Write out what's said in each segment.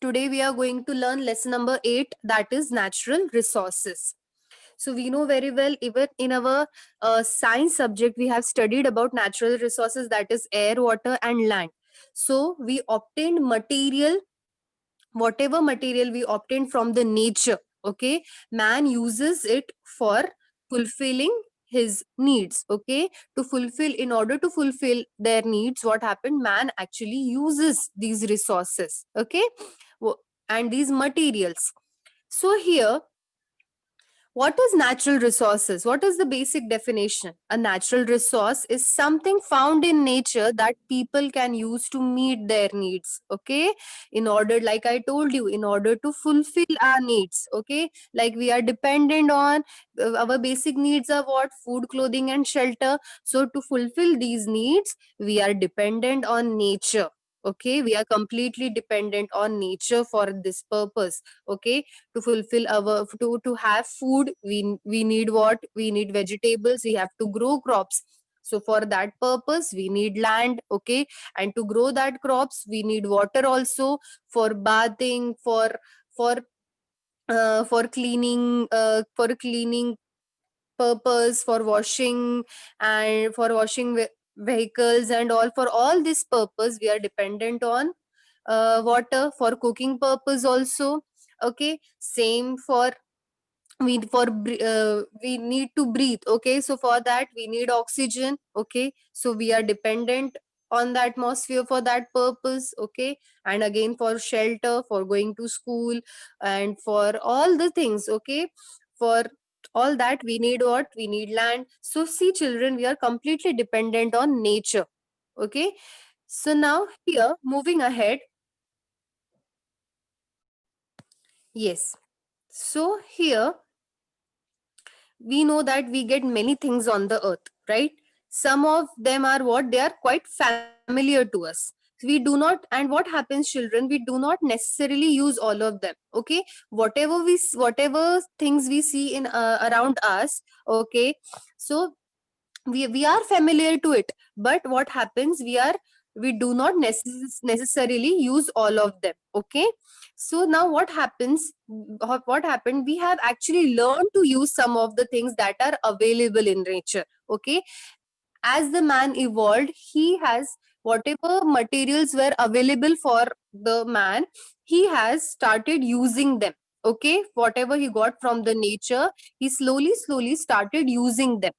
Today we are going to learn lesson number 8, that is natural resources. So we know very well, even in our science subject, we have studied about natural resources, that is air, water, and land. So we obtained material, whatever material we obtained from the nature. Okay, man uses it for fulfilling his needs. Okay, to fulfill, in order to fulfill their needs, what happened, man actually uses these resources. Okay, and these materials. So here, what is natural resources? What is the basic definition? A natural resource is something found in nature that people can use to meet their needs. Okay. In order, like I told you, in order to fulfill our needs. Okay. Like we are dependent on our basic needs are what? Food, clothing, and shelter. So to fulfill these needs, we are dependent on nature. Okay. We are completely dependent on nature for this purpose. Okay, to fulfill our, to have food, we need what? We need vegetables, we have to grow crops. So for that purpose we need land. Okay, and to grow that crops we need water also, for bathing, for for cleaning purpose, for washing, and for washing vehicles and all. For all this purpose we are dependent on water, for cooking purpose also. Okay, same for we need to breathe. Okay, so for that we need oxygen. Okay, so we are dependent on the atmosphere for that purpose. Okay, and again for shelter, for going to school, and for all the things. Okay, for all that we need what? We need land. So see children, we are completely dependent on nature. Okay, so now here, moving ahead. Yes, so here we know that we get many things on the earth, right? Some of them are what? They are quite familiar to us. We do not, and what happens, children, we do not necessarily use all of them. Okay, whatever things we see in around us. Okay, so we are familiar to it, but what happens, we do not necessarily use all of them. Okay, so now what happens, what happened, we have actually learned to use some of the things that are available in nature. Okay, as the man evolved, he has, whatever materials were available for the man, he has started using them. Okay, whatever he got from the nature, he slowly started using them.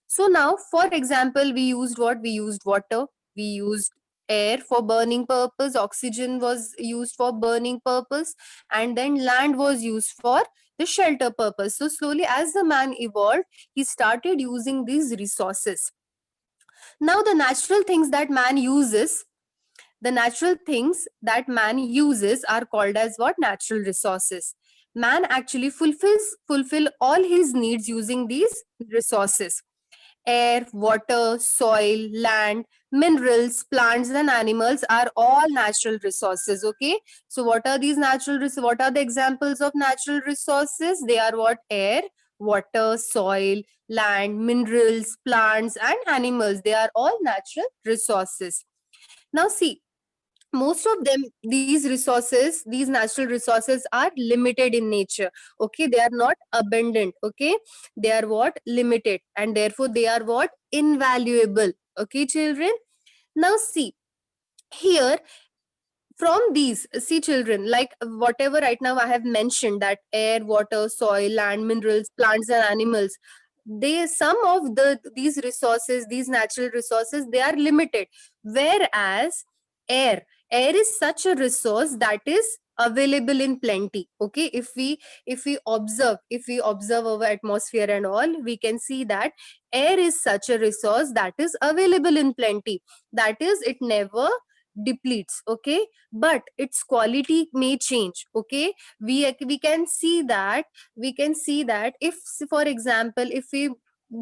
So now, for example, we used what? We used water, we used air for burning purpose, oxygen was used for burning purpose, and then land was used for the shelter purpose. So slowly, as the man evolved, he started using these resources. Now, the natural things that man uses are called as what? Natural resources. Man actually fulfill all his needs using these resources: air, water, soil, land, minerals, plants, and animals are all natural resources. Okay, so what are these what are the examples of natural resources? They are what? Air, water, soil, land, minerals, plants, and animals. They are all natural resources. Now see, most of them, these natural resources are limited in nature. Okay, they are not abundant. Okay, they are what? Limited, and therefore they are what? Invaluable. Okay, children, now see here, from these, see children, like whatever right now I have mentioned, that air, water, soil, land, minerals, plants, and animals, they, some of these resources, these natural resources, they are limited. Whereas air, air is such a resource that is available in plenty. Okay, if we observe our atmosphere and all, we can see that air is such a resource that is available in plenty. That is, it never depletes. Okay, but its quality may change. Okay, we can see that, if, for example, if we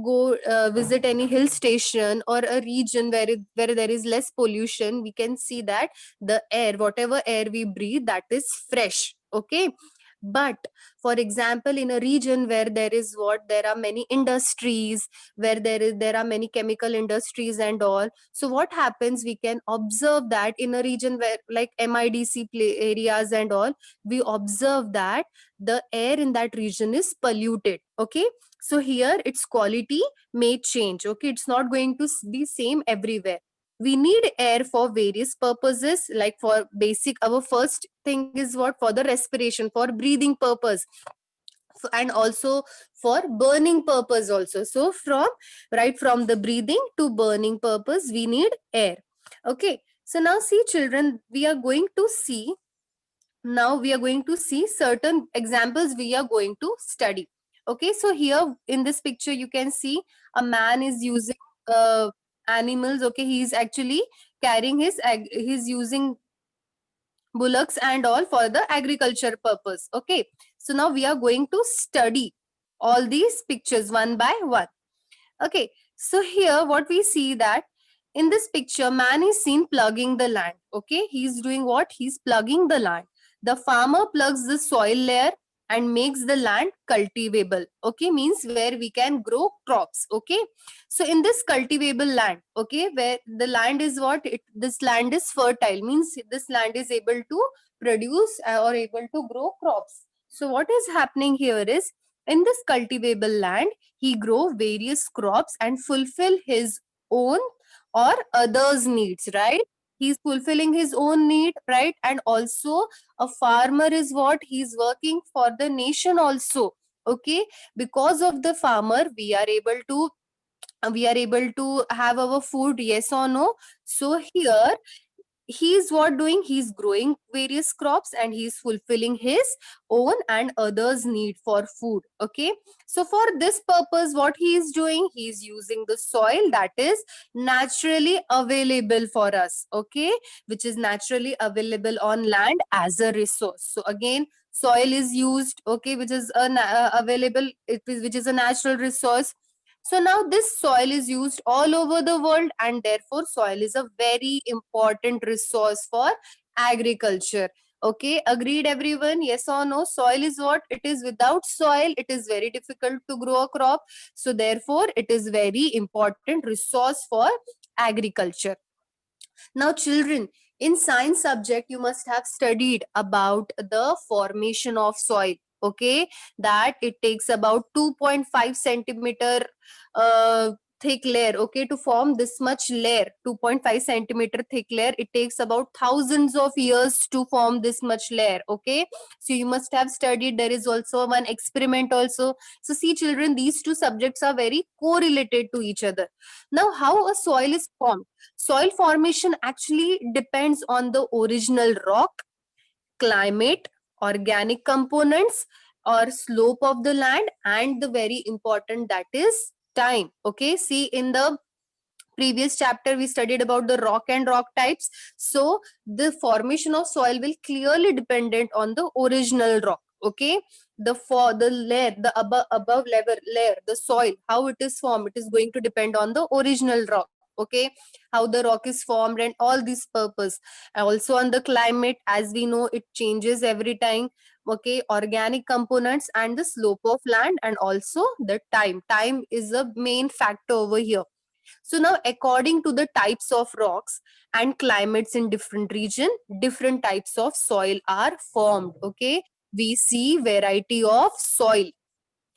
go visit any hill station or a region where there is less pollution, we can see that the air, whatever air we breathe, that is fresh. Okay, But for example, in a region where there are many industries, where there are many chemical industries and all, so what happens, we can observe that in a region where like areas and all, we observe that the air in that region is polluted. Okay, so here its quality may change. Okay, it's not going to be same everywhere. We need air for various purposes, like for basic, our first thing is what, for the respiration, for breathing purpose, and also for burning purpose also. So from right from the breathing to burning purpose, we need air. Okay, so now see children, we are going to see certain examples we are going to study. Okay, so here in this picture you can see a man is using animals. Okay, he's actually carrying he's using bullocks and all for the agriculture purpose. Okay, so now we are going to study all these pictures one by one. Okay, so here what we see that in this picture, man is seen plugging the land. Okay, he's doing what? He's plugging the land. The farmer plugs the soil layer and makes the land cultivable. Okay, means where we can grow crops. Okay, so in this cultivable land, okay, where the land is what? This land is fertile, means this land is able to produce or able to grow crops. So what is happening here is, in this cultivable land, he grow various crops and fulfill his own or others needs, right? He's fulfilling his own need, right? And also a farmer is what, he's working for the nation also. Okay, because of the farmer we are able to have our food, yes or no? So here he's what doing, he's growing various crops and he's fulfilling his own and others need for food. Okay, so for this purpose what he is doing, he's using the soil that is naturally available for us. Okay, which is naturally available on land as a resource. So again, soil is used, okay, which is available, which is a natural resource. So now this soil is used all over the world, and therefore soil is a very important resource for agriculture. Okay, agreed everyone? Yes or no? Soil is what? It is, without soil, it is very difficult to grow a crop. So therefore, it is very important resource for agriculture. Now, children, in science subject, you must have studied about the formation of soil. Okay, that it takes about 2.5 centimeter thick layer. Okay, to form this much layer, 2.5 centimeter thick layer, it takes about thousands of years to form this much layer. Okay, so you must have studied. There is also one experiment also. So see, children, these two subjects are very correlated to each other. Now, how a soil is formed? Soil formation actually depends on the original rock, climate, organic components, or slope of the land, and the very important, that is time. Okay, see, in the previous chapter we studied about the rock and rock types. So the formation of soil will clearly dependent on the original rock. Okay, the layer, the above level layer, the soil, how it is formed, it is going to depend on the original rock. Okay, how the rock is formed and all this purpose. Also on the climate, as we know, it changes every time. Okay, organic components and the slope of land, and also the time is a main factor over here. So now, according to the types of rocks and climates in different region, different types of soil are formed. Okay, we see variety of soil.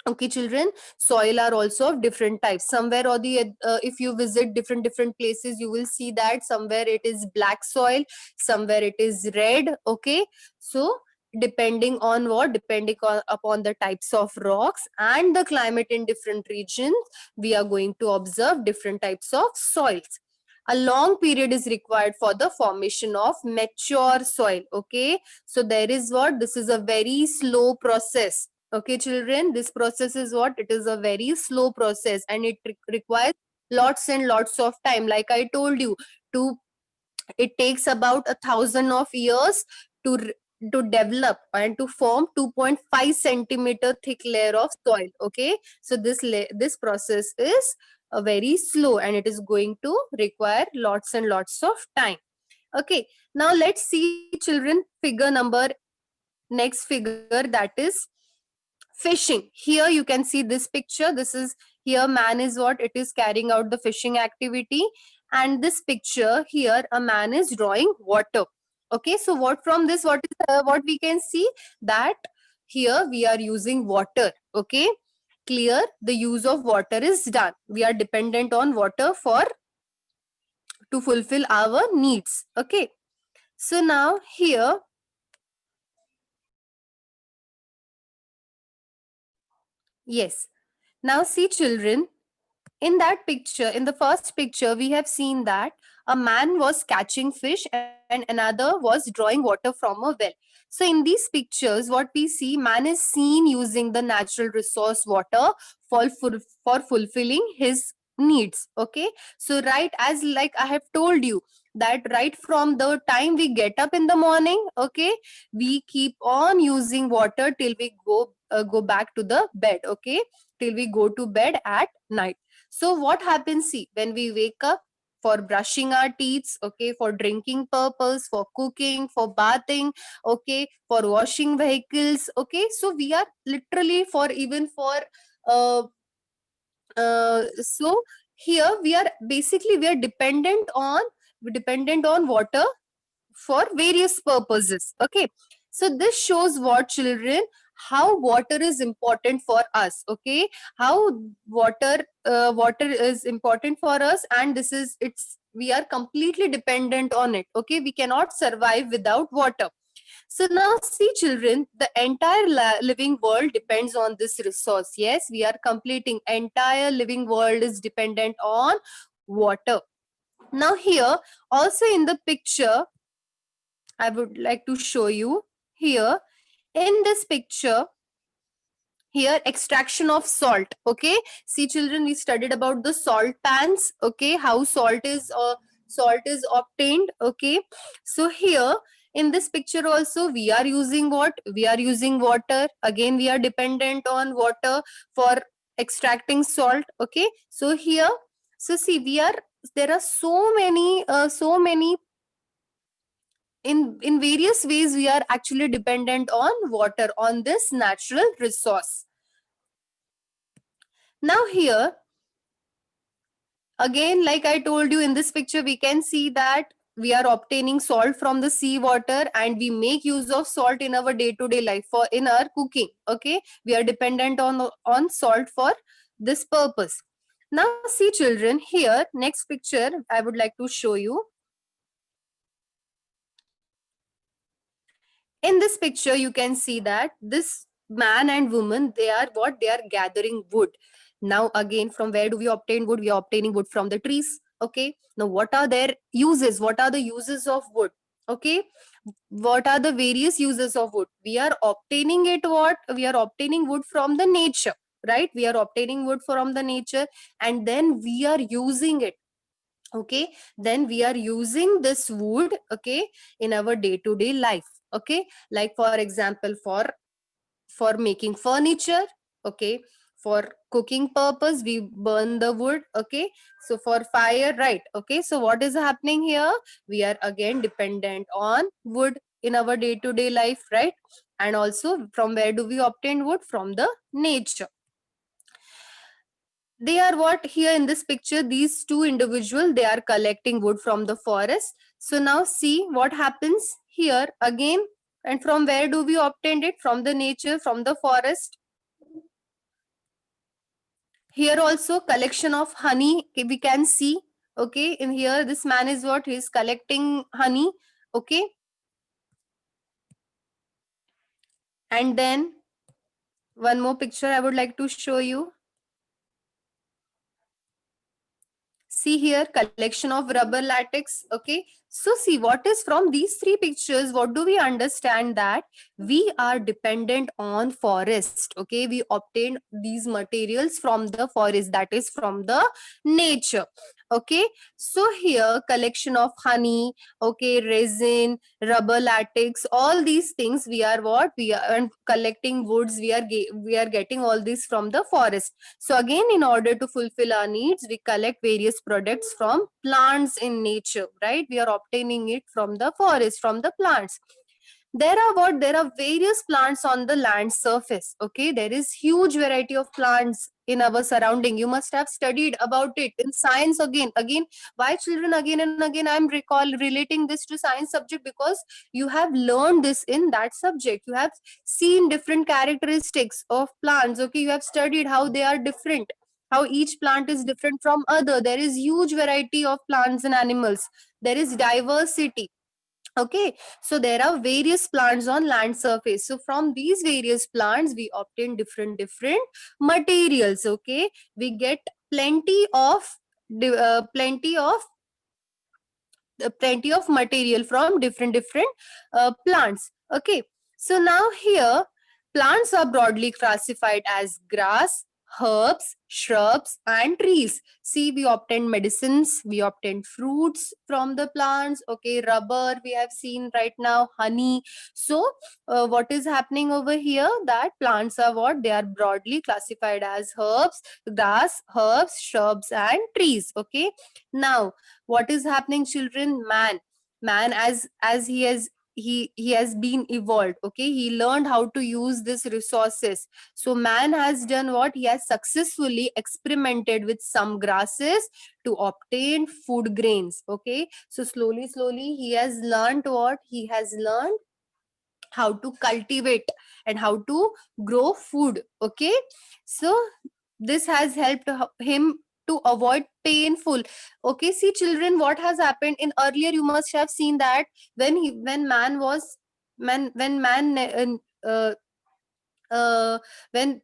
Okay, children, soil are also of different types. Somewhere or the if you visit different places, you will see that somewhere it is black soil, somewhere it is red. Okay, so depending on what, depending on, upon the types of rocks and the climate in different regions, we are going to observe different types of soils. A long period is required for the formation of mature soil. Okay, so there is what, this is a very slow process. Okay, children, this process is what, it is a very slow process, and it requires lots and lots of time. Like I told you, to it takes about 1,000 of years to to develop and to form 2.5 centimeter thick layer of soil. Okay, so this process is very slow, and it is going to require lots and lots of time. Okay, now let's see, children, figure number next figure, that is fishing. Here you can see this picture. This is, here man is what, it is carrying out the fishing activity, and this picture here, a man is drawing water. Okay, so what from this, what is what we can see, that here we are using water. Okay, clear, the use of water is done. We are dependent on water for to fulfill our needs. Okay, so now here, yes, now see children, in that picture, in the first picture, we have seen that a man was catching fish and another was drawing water from a well. So in these pictures, what we see, man is seen using the natural resource water for fulfilling his needs. Okay, so right, as like I have told you, that right from the time we get up in the morning, okay, we keep on using water till we go back to the bed. Okay, till we go to bed at night. So what happens, see, when we wake up, for brushing our teeth, okay, for drinking purpose, for cooking, for bathing, okay, for washing vehicles, okay, so we are literally for even for uh, so here we are basically, we are dependent on water for various purposes. Okay, so this shows what children, how water is important for us. Okay, how water is important for us, and this is, it's, we are completely dependent on it. Okay, we cannot survive without water. So now see children, the entire living world depends on this resource. Yes, we are completing, entire living world is dependent on water. Now here also in the picture, I would like to show you here in this picture, here extraction of salt. Okay, see children, we studied about the salt pans. Okay, how salt is obtained. Okay, so here in this picture also, we are using what, we are using water. Again, we are dependent on water for extracting salt. Okay, so here, so see, we are, there are so many, in various ways we are actually dependent on water, on this natural resource. Now here again, like I told you, in this picture we can see that we are obtaining salt from the sea water, and we make use of salt in our day to day life, for in our cooking. Okay, we are dependent on salt for this purpose. Now see children, here next picture I would like to show you. In this picture you can see that this man and woman, they are what, they are gathering wood. Now again, from where do we obtain wood? We are obtaining wood from the trees. Okay, now what are their uses, what are the uses of wood? Okay, what are the various uses of wood? We are obtaining it, what, we are obtaining wood from the nature, right? We are obtaining wood from the nature, and then we are using it. Okay, then we are using this wood, okay, in our day to day life. Okay, like for example, for making furniture. Okay, for cooking purpose we burn the wood. Okay, so for fire, right? Okay, so what is happening here, we are again dependent on wood in our day to day life, right? And also, from where do we obtain wood? From the nature. They are what, here in this picture, these two individuals, they are collecting wood from the forest. So now see what happens here again. And from where do we obtain it? From the nature, from the forest. Here also collection of honey we can see. Okay, in here this man is what, he is collecting honey. Okay, and then one more picture I would like to show you. See here, collection of rubber latex. Okay, so see, what is from these three pictures, what do we understand, that we are dependent on forest. Okay, we obtain these materials from the forest, that is from the nature. Okay, so here collection of honey, okay, resin, rubber latex, all these things, we are what, we are, and collecting woods, we are getting all this from the forest. So again, in order to fulfill our needs, we collect various products from plants in nature, right? We are obtaining it from the forest, from the plants. there are various plants on the land surface. Okay, there is huge variety of plants in our surrounding. You must have studied about it in science. Again, why children, again and again I'm relating this to science subject, because you have learned this in that subject. You have seen different characteristics of plants. Okay, you have studied how they are different, how each plant is different from other. There is huge variety of plants and animals. There is diversity. Okay, so there are various plants on land surface. So from these various plants we obtain different materials. Okay, we get plenty of di- uh, plenty of plenty of material from different plants. Okay, so now here plants are broadly classified as grass, herbs, shrubs and trees. See, we obtain medicines, we obtain fruits from the plants. Okay, rubber we have seen right now, honey. So what is happening over here, that plants are what, they are broadly classified as herbs, grass, herbs, shrubs and trees. Okay, now what is happening, children? Man, as he has been evolved. Okay, he learned how to use these resources. So man has done what, he has successfully experimented with some grasses to obtain food grains. Okay, so slowly he has learned what, he has learned how to cultivate and how to grow food. Okay, so this has helped him to avoid painful. Okay, see children, what has happened in earlier, you must have seen that when man was man when man uh, when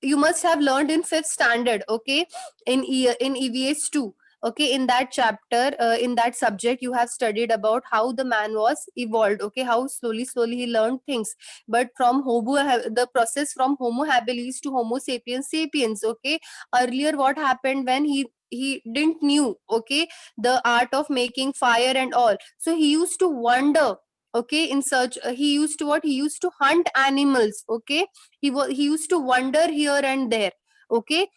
you must have learned in fifth standard. Okay, in EVS 2. Okay, in that chapter, in that subject, you have studied about how the man was evolved. Okay, how slowly he learned things. But from the process from Homo habilis to Homo sapiens sapiens. Okay, earlier what happened, when he didn't knew, okay, the art of making fire and all, so he used to wander. Okay, in search, he used to what, he used to hunt animals. Okay, he used to wander here and there. Okay,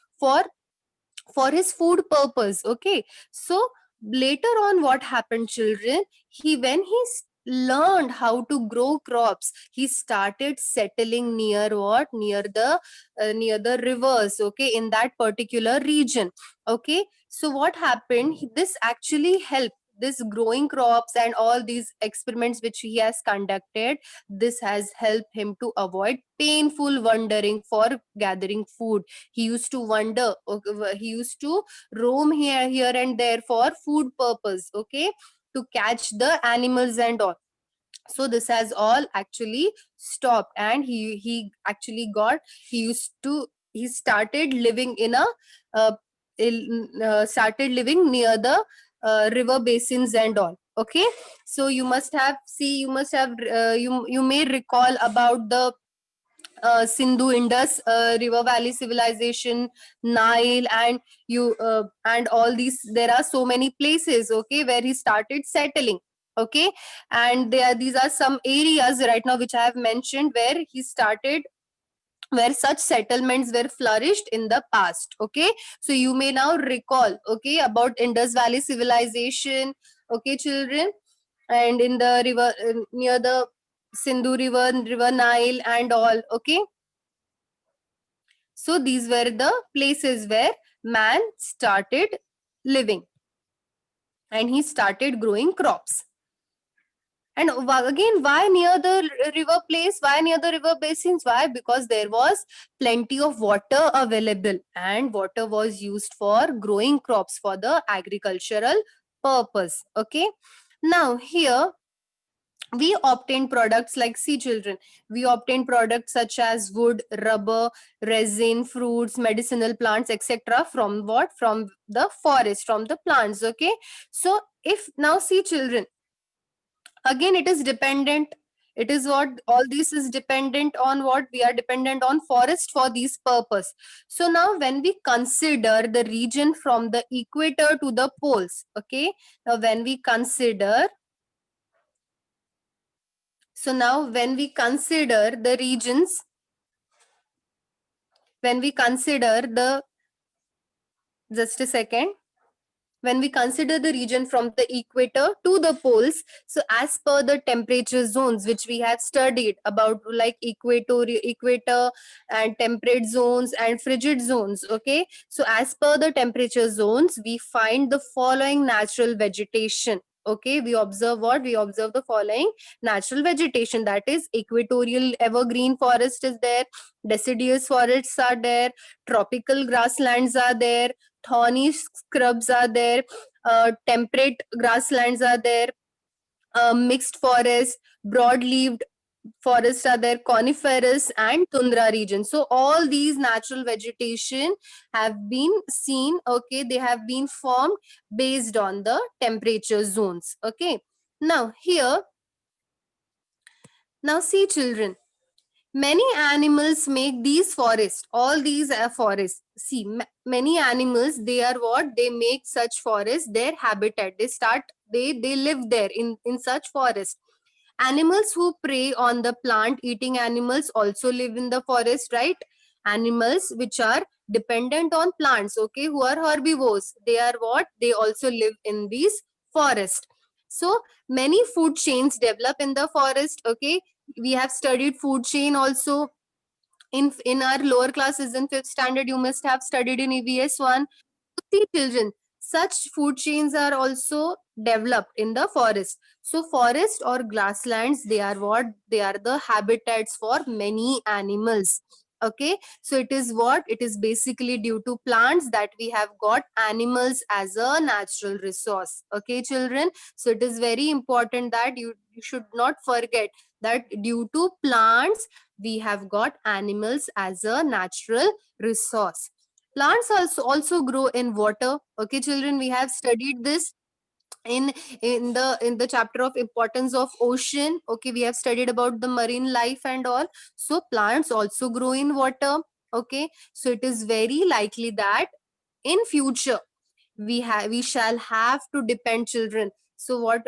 for his food purpose. Okay, so later on what happened, children, when he learned how to grow crops, he started settling near what, near the rivers. Okay, in that particular region. Okay, so what happened, this actually helped, this growing crops and all these experiments which he has conducted, this has helped him to avoid painful wandering for gathering food. He used to wander. Okay, he used to roam here and there for food purpose. Okay, to catch the animals and all. So this has all actually stopped, and he actually got, he started living in a started living near the river basins and all. Okay, so you must have you may recall about the Sindhu Indus river valley civilization, Nile, and and all these. There are so many places, okay, where he started settling. Okay, and these are some areas right now which I have mentioned where he started, where such settlements were flourished in the past. Okay, so you may now recall, okay, about Indus Valley civilization. Okay, children, and in the river, near the Sindhu river, river Nile and all. Okay, so these were the places where man started living, and he started growing crops. And again, why near the river place? Why near the river basins? Why? Because there was plenty of water available, and water was used for growing crops for the agricultural purpose. Okay. Now here we obtain products like, see children, we obtain products such as wood, rubber, resin, fruits, medicinal plants, etc. from what, from the forest, from the plants. Okay, so if now see children, again it is dependent, it is what, all this is dependent on what, we are dependent on forest for this purpose. So now when we consider the region from the equator to the poles. Okay, now when we consider, so now when we consider the regions, when we consider the, just a second, when we consider the region from the equator to the poles, so as per the temperature zones which we have studied about, like equator and temperate zones and frigid zones, okay, so as per the temperature zones we find the following natural vegetation. Okay, we observe what? We observe the following natural vegetation, that is equatorial evergreen forest is there, deciduous forests are there, tropical grasslands are there, thorny scrubs are there, temperate grasslands are there, mixed forest, broad-leaved forests are there, coniferous and tundra region. So all these natural vegetation have been seen, okay, they have been formed based on the temperature zones. Okay, now here, now see children, many animals make these forests, all these are forests. See, many animals, they are what? They make such forests their habitat. They start, they live there in such forest. Animals who prey on the plant eating animals also live in the forest, right? Animals which are dependent on plants, okay, who are herbivores, they are what? They also live in these forest. So many food chains develop in the forest, okay. We have studied food chain also in our lower classes. In fifth standard you must have studied in EVS 1. See children, such food chains are also developed in the forest. So forest or grasslands, they are what? They are the habitats for many animals. Okay, so it is what? It is basically due to plants that we have got animals as a natural resource. Okay children, so it is very important that you should not forget that due to plants we have got animals as a natural resource. Plants also grow in water. Okay children, we have studied this in in the chapter of importance of ocean. Okay, we have studied about the marine life and all. So plants also grow in water. Okay, so it is very likely that in future we shall have to depend children. So what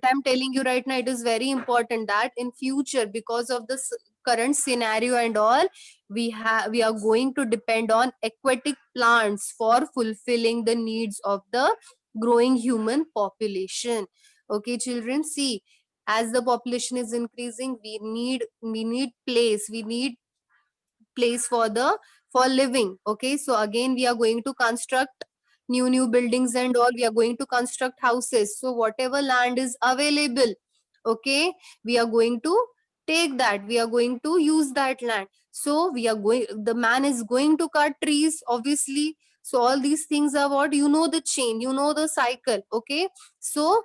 I'm telling you right now, it is very important that in future, because of this current scenario and all, we are going to depend on aquatic plants for fulfilling the needs of the growing human population. Okay children, see, as the population is increasing, we need place for the for living. Okay, so again we are going to construct new buildings and all, we are going to construct houses. So whatever land is available, okay, we are going to take that, we are going to use that land. So we are going, the man is going to cut trees, obviously. So all these things are what? You know the chain, you know the cycle. Okay, so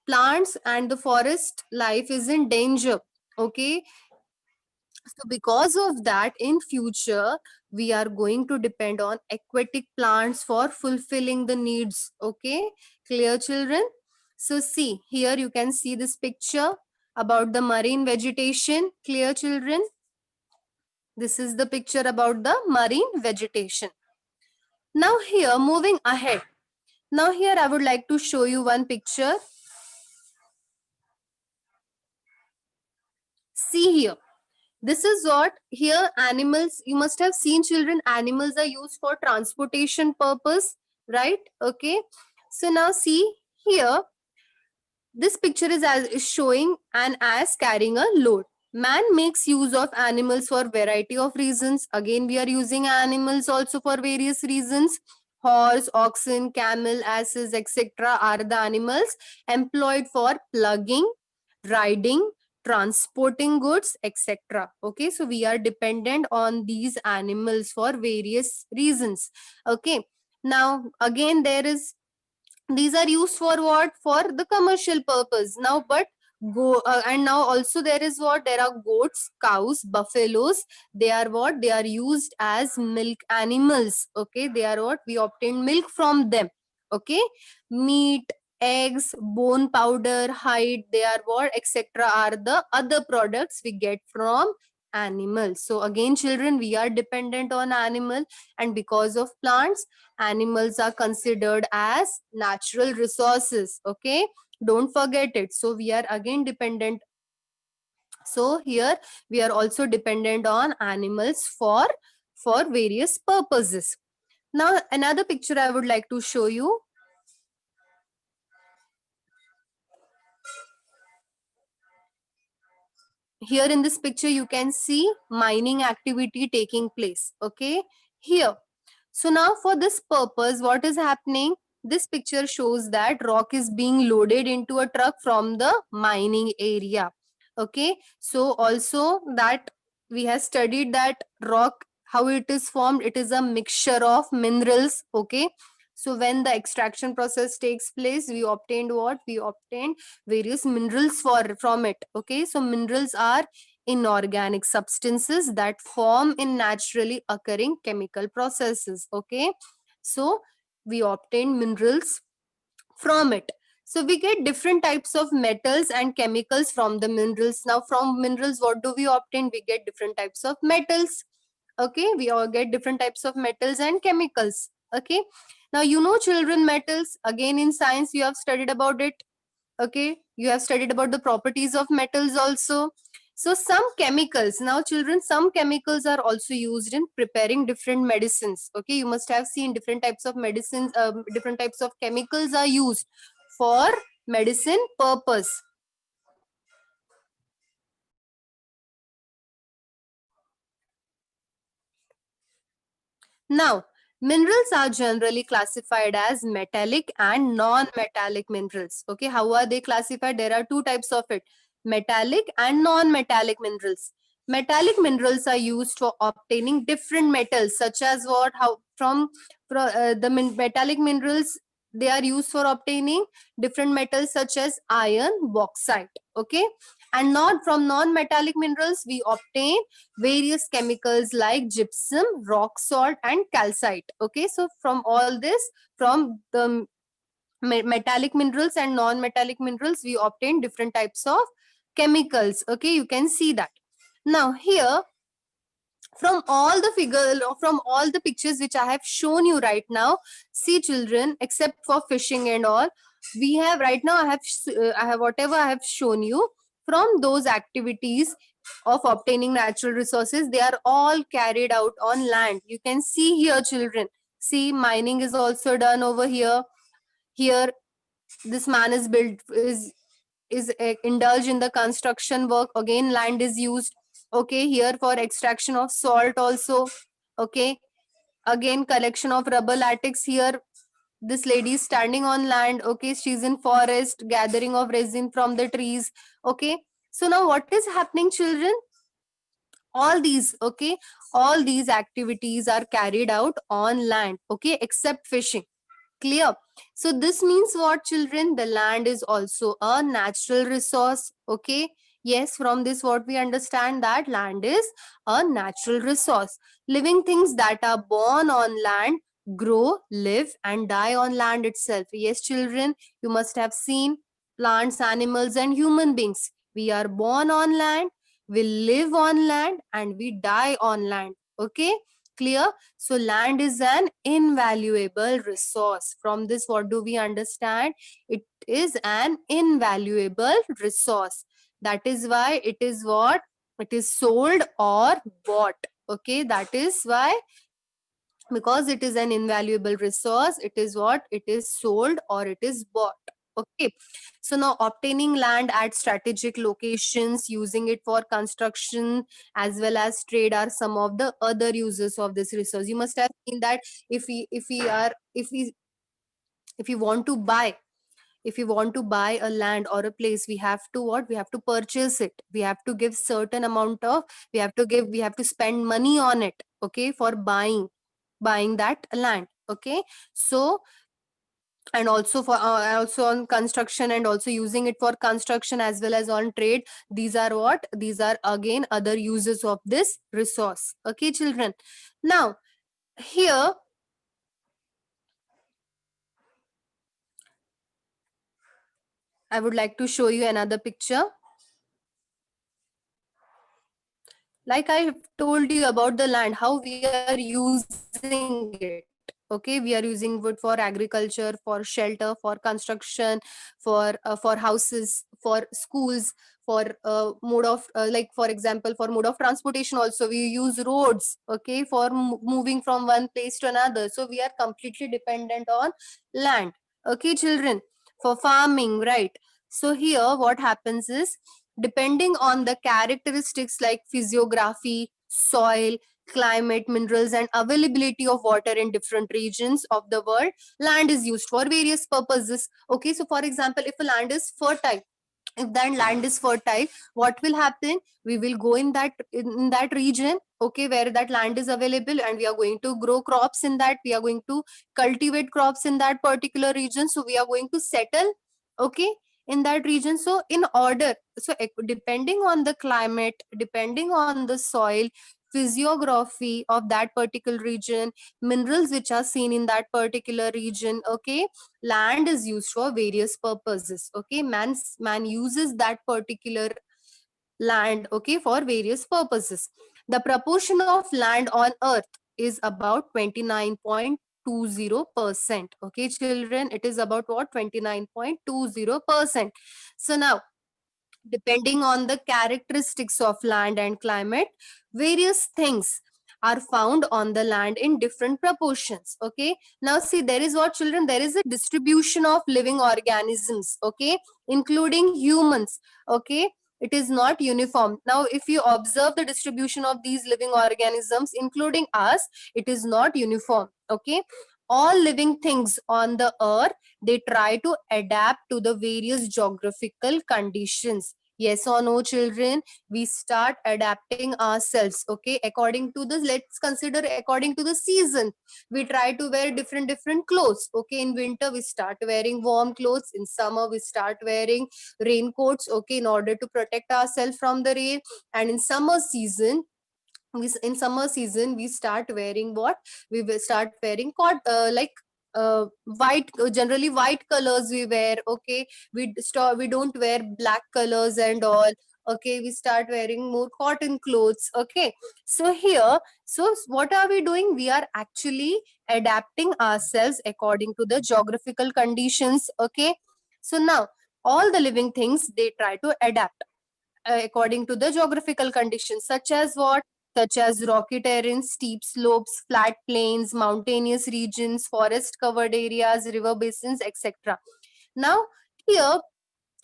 plants and the forest life is in danger. Okay, so because of that, in future, we are going to depend on aquatic plants for fulfilling the needs. Okay, clear children? So see, here you can see this picture about the marine vegetation. Clear children? This is the picture about the marine vegetation. Now here, moving ahead. Now here I would like to show you one picture. See here. This is what here animals, you must have seen children, animals are used for transportation purpose, right? Okay, so now see here, this picture is showing an ass carrying a load. Man makes use of animals for variety of reasons. Again, we are using animals also for various reasons. Horse, oxen, camel, asses, etc. are the animals employed for plugging, riding, transporting goods, etc. Okay, so we are dependent on these animals for various reasons. Okay, now again there is, these are used for what? For the commercial purpose. Now but go and now also there is what? There are goats, cows, buffaloes. They are what? They are used as milk animals. Okay, they are what? We obtain milk from them. Okay, meat, eggs, bone powder, hide, they are what? Etc. are the other products we get from animals. So again children, we are dependent on animal, and because of plants, animals are considered as natural resources. Okay, don't forget it. So we are again dependent, so here we are also dependent on animals for various purposes. Now another picture I would like to show you. here in this picture you can see mining activity taking place. Okay, here. So now for this purpose, what is happening? This picture shows that rock is being loaded into a truck from the mining area. Okay, so also that we have studied that rock, how it is formed. It is a mixture of minerals. Okay, so when the extraction process takes place, we obtained what? We obtained various minerals from it. Okay, so minerals are inorganic substances that form in naturally occurring chemical processes. Okay, so we obtain minerals from it. So we get different types of metals and chemicals from the minerals. Now from minerals, what do we obtain? We get different types of metals. Okay, we all get different types of metals and chemicals. Okay, now you know children, metals, again in science you have studied about it. Okay, you have studied about the properties of metals also. So some chemicals, now children, some chemicals are also used in preparing different medicines. Okay, you must have seen different types of medicines, different types of chemicals are used for medicine purpose. Now, minerals are generally classified as metallic and non-metallic minerals. Okay, how are they classified? There are two types of it, metallic and non-metallic minerals. Metallic minerals are used for obtaining different metals, such as what? How from the metallic minerals, they are used for obtaining different metals such as iron, bauxite. Okay, and not from non-metallic minerals, we obtain various chemicals like gypsum, rock salt, and calcite. Okay, so from all this, from the metallic minerals and non-metallic minerals, we obtain different types of chemicals. Okay, you can see that. Now here, from all the from all the pictures which I have shown you right now, see children, except for fishing and all, we have right now, I have whatever I have shown you, from those activities of obtaining natural resources, they are all carried out on land. You can see here children, see mining is also done over here. Here this man is built is indulged in the construction work. Again land is used. Okay, here for extraction of salt also. Okay, again collection of rubber latex. Here this lady is standing on land. Okay, she's in forest gathering of resin from the trees. Okay, so now what is happening children? All these, okay, all these activities are carried out on land. Okay, except fishing. Clear? So this means what children? The land is also a natural resource. Okay, yes, from this what we understand, that land is a natural resource. Living things that are born on land grow, live, and die on land itself. Yes children, you must have seen plants, animals, and human beings. We are born on land, we live on land, and we die on land. Okay, clear? So land is an invaluable resource. From this, what do we understand? It is an invaluable resource. That is why it is what? It is sold or bought. Okay, that is why, because it is an invaluable resource, it is what? It is sold or it is bought. Okay, so now obtaining land at strategic locations, using it for construction as well as trade are some of the other uses of this resource. You must have seen that if we want to buy, if we want to buy a land or a place, we have to what? We have to purchase it. We have to give certain amount of, we have to spend money on it. Okay, for buying that land. Okay, so and also for also on construction, and also using it for construction as well as on trade, these are what? These are again other uses of this resource. Okay children, now here I would like to show you another picture. Like I told you about the land, how we are using it. Okay, we are using wood for agriculture, for shelter, for construction, for houses, for schools, for mode of like for example, for mode of transportation also we use roads. Okay, for moving from one place to another, so we are completely dependent on land. Okay children, for farming, right? So here what happens is, depending on the characteristics like physiography, soil, climate, minerals, and availability of water in different regions of the world, land is used for various purposes. Okay, so for example, if a land is fertile, if that land is fertile, what will happen? We will go in that region, okay, where that land is available, and we are going to grow crops in that, we are going to cultivate crops in that particular region, so we are going to settle, okay, in that region. So in order, so depending on the climate, depending on the soil, physiography of that particular region, minerals which are seen in that particular region, okay, land is used for various purposes. Okay, man uses that particular land, okay, for various purposes. The proportion of land on earth is about 29.20%. Okay, children, it is about what? 29.20%. So now, depending on the characteristics of land and climate, various things are found on the land in different proportions. Okay, now see, there is what, children, there is a distribution of living organisms, okay, including humans. Okay, it is not uniform. Now if you observe the distribution of these living organisms including us, it is not uniform. Okay, all living things on the earth, they try to adapt to the various geographical conditions. Yes or no, children? We start adapting ourselves, okay, according to the, let's consider according to the season. We try to wear different clothes. Okay, in winter we start wearing warm clothes, in summer we start wearing raincoats, okay, in order to protect ourselves from the rain. And in summer season we start wearing what? We will start wearing like white, generally white colors we wear. Okay, we don't wear black colors and all. Okay, we start wearing more cotton clothes. Okay, so here, so what are we doing? We are actually adapting ourselves according to the geographical conditions. Okay, so now all the living things, they try to adapt according to the geographical conditions, such as what? Such as rocky terrain, steep slopes, flat plains, mountainous regions, forest covered areas, river basins, etc. Now, here,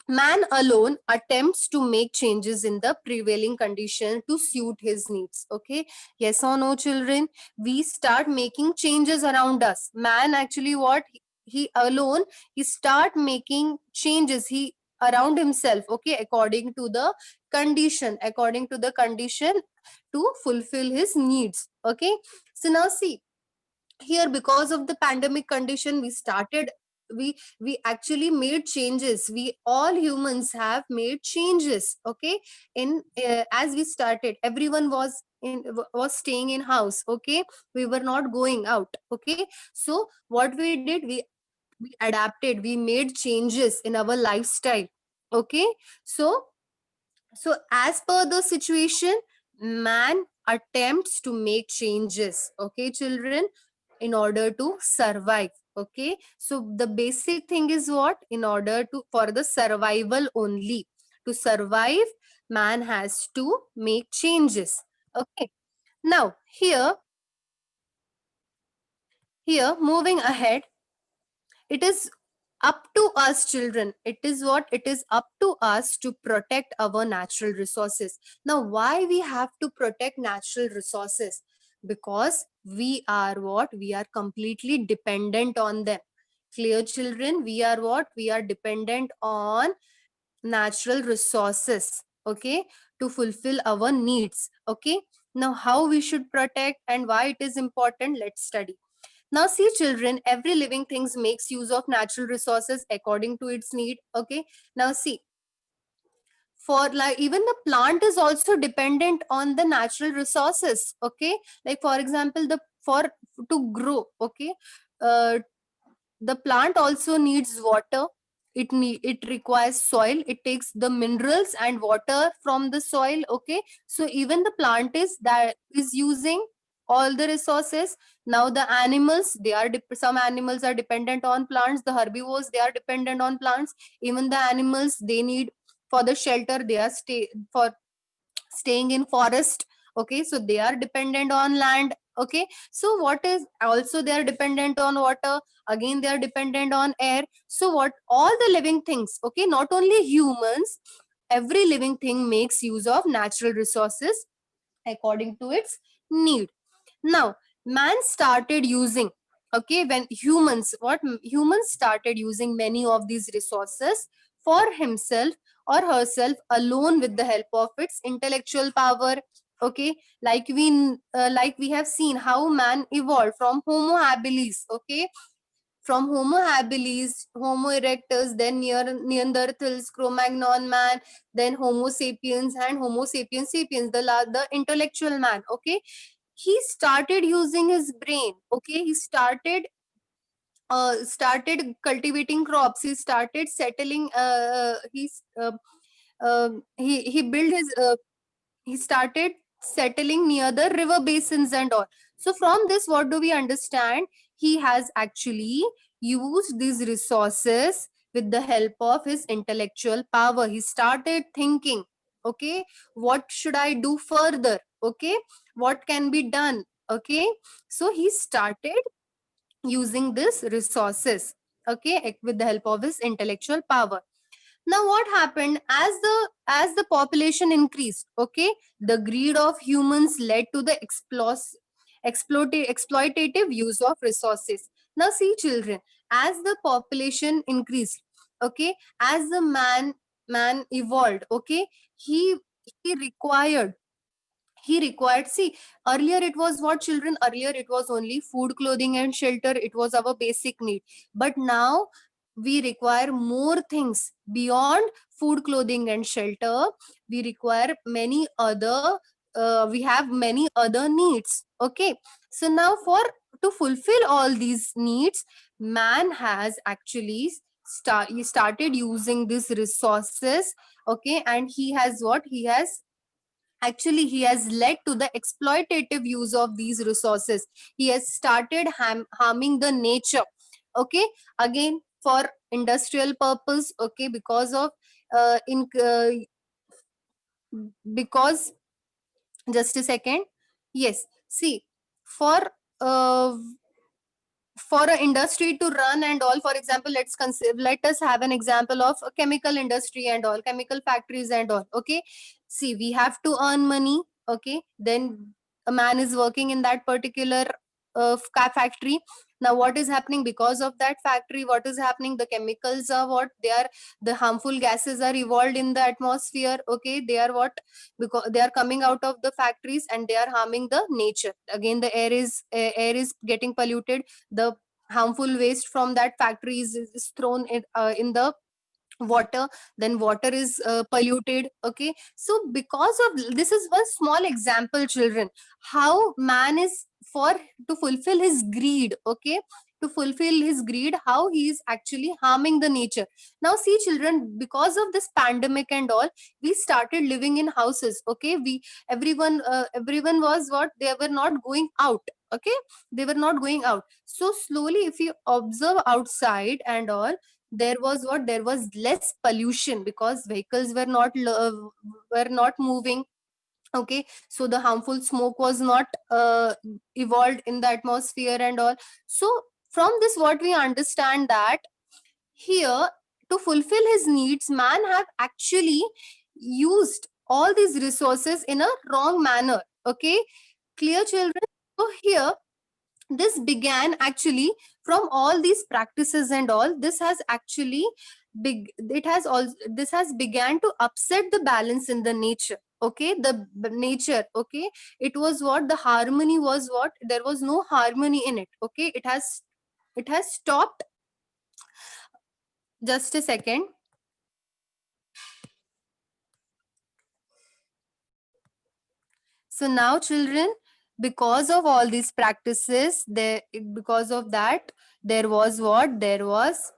man alone attempts to make changes in the prevailing condition to suit his needs. Okay, yes or no, children? We start making changes around us. Man actually what? He alone, he start making changes, he around himself, okay, according to the condition, to fulfill his needs. Okay, so now see, here, because of the pandemic condition, we actually made changes. We all humans have made changes. Okay, in as we started, everyone was staying in house. Okay, we were not going out. Okay, so what we did, we adapted, we made changes in our lifestyle. Okay, so as per the situation, man attempts to make changes. Okay, children, in order to survive. Okay, so the basic thing is what? In order to, for the survival only, to survive, man has to make changes. Okay, now here moving ahead, it is up to us, children. It is what? It is up to us to protect our natural resources. Now why we have to protect natural resources? Because we are what? We are completely dependent on them. Clear, children? We are what? We are dependent on natural resources, okay, to fulfill our needs. Okay, now how we should protect and why it is important, let's study. Now see, children, every living thing makes use of natural resources according to its need. Okay, now see, for like, even the plant is also dependent on the natural resources. Okay, like for example, the for to grow, okay, uh, the plant also needs water. It requires soil, it takes the minerals and water from the soil. Okay, so even the plant is using all the resources. Now the animals, some animals are dependent on plants, the herbivores, they are dependent on plants. Even the animals, they need for the shelter, they are staying in forest. Okay, so they are dependent on land. Okay, so what is also, they are dependent on water, again they are dependent on air. So what, all the living things, okay, not only humans, every living thing makes use of natural resources according to its need. Now, man started using, okay, when humans started using many of these resources for himself or herself alone with the help of its intellectual power. Okay, like we have seen how man evolved from Homo habilis. Okay, from Homo habilis, Homo erectus, then Neanderthals, Cro-Magnon man, then Homo sapiens and Homo sapiens sapiens, the intellectual man. Okay, he started using his brain. Okay, he started cultivating crops. He started settling. He built his. He started settling near the river basins and all. So from this, what do we understand? He has actually used these resources with the help of his intellectual power. He started thinking, okay, what should I do further? Okay, what can be done? Okay, so he started using these resources, okay, with the help of his intellectual power. Now what happened as the population increased? Okay, the greed of humans led to the exploitative use of resources. Now see children, as the population increased, okay, as the man evolved, okay, he he required see, earlier it was what children, earlier it was only food, clothing and shelter, it was our basic need. But now we require more things beyond food, clothing and shelter. We require many other we have many other needs. Okay, so now for to fulfill all these needs, man has actually he started using these resources. Okay, and he has what he has actually he has led to the exploitative use of these resources. He has started harming the nature. Okay, again for industrial purpose. Okay, because of in because just a second. Yes, see, for uh, for an industry to run and all, for example, let us have an example of a chemical industry and all, chemical factories and all. Okay, see, we have to earn money. Okay, then a man is working in that particular factory. Now what is happening because of that factory? What is happening? The chemicals are what they are, the harmful gases are evolved in the atmosphere. Okay, they are what, because they are coming out of the factories and they are harming the nature. Again, the air is getting polluted. The harmful waste from that factory is thrown in the water, then water is polluted. Okay, so because of this is one small example children, how man is for to fulfill his greed. Okay, to fulfill his greed, how he is actually harming the nature. Now see children, because of this pandemic and all, we started living in houses. Okay, we everyone was what, they were not going out. Okay, they were not going out. So slowly if you observe outside and all, there was what, there was less pollution because vehicles were not moving. Okay, so the harmful smoke was not evolved in the atmosphere and all. So from this what we understand that here, to fulfill his needs, man have actually used all these resources in a wrong manner. Okay, clear children? So here this began actually from all these practices and all, this has actually big it has all this has began to upset the balance in the nature. Okay, nature. Okay, it was what, the harmony was what, there was no harmony in it. Okay, it has stopped. Just a second. So now children, because of all these practices, because of that, there was what, there was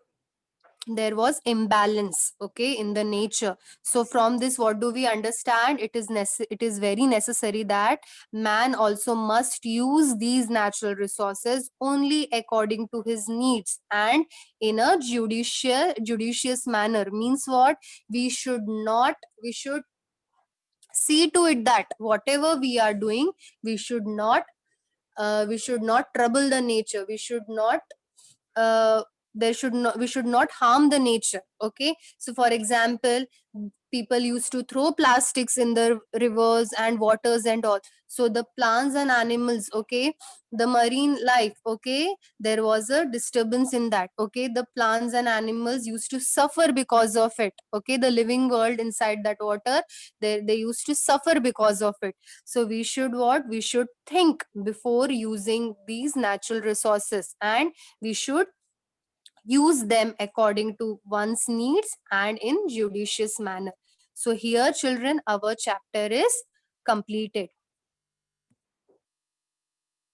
imbalance. Okay, in the nature. So from this what do we understand? It is very necessary that man also must use these natural resources only according to his needs and in a judicious manner. Means what, we should see to it that whatever we are doing, we we should not trouble the nature. We should not we should not harm the nature. Okay, so for example, people used to throw plastics in the rivers and waters and all. So the plants and animals, okay, the marine life, okay, there was a disturbance in that. Okay, the plants and animals used to suffer because of it. Okay, the living world inside that water, they used to suffer because of it. So we should what, we should think before using these natural resources, and we should use them according to one's needs and in judicious manner. So here children, our chapter is completed.